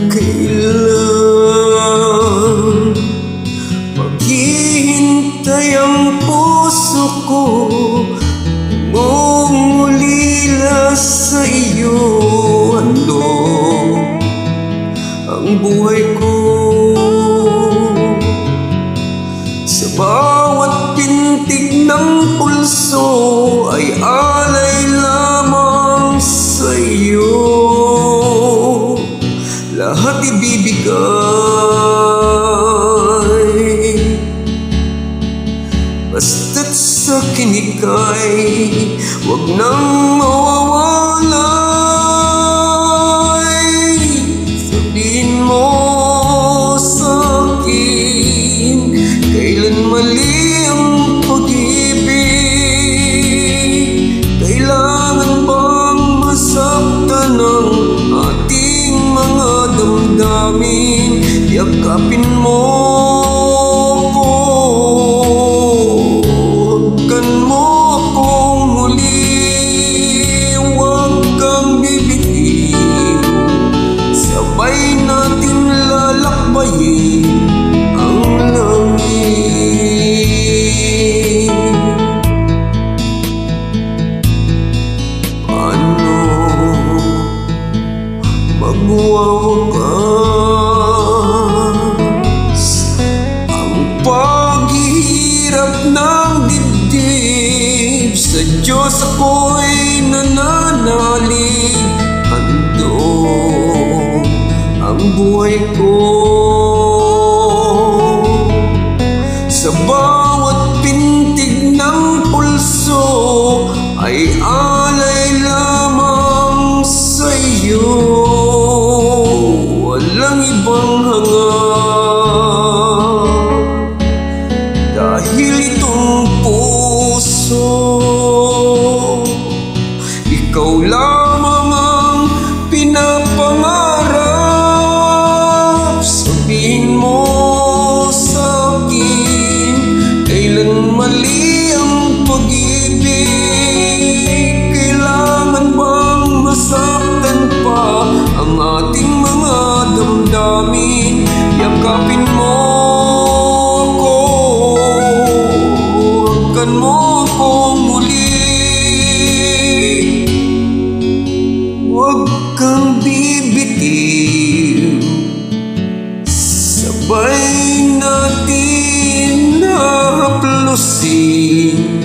kailan maghihintay ang puso ko, umulila sa iyo. Handog ang buhay ko, sa bawat pintig ng pulso ay alay lamang sa iyo. Lahat ibibigay, basta't sa kinikay, wag nang mawawalay. Sabihin mo sa akin, kailan mali ang pag-ibig? Kailangan bang masaktan ang ating mga damdamin? Yakapin mo ko, hagkan mo akong muli, huwag kang bibitiw. Sabay natin lalakbayin ang langit. Paano magwawakas ang paghihirap ng dibdib? Sa Diyos ako'y nananalig, handog ang buhay ko. Sa bawat pintig ng pulso ay alay lamang sa iyo. Walang ibang hangad, dahil itong puso, ikaw lamang ang pinapangarap. Sabihin mo sa akin, kailan mali ang pag-ibig? Kailangan bang masaktan pa ang ating mga damdamin? Yakapin mo ko, hagkan mo akong muli, huwag kang bibitiw. Sabay natin hahaplusin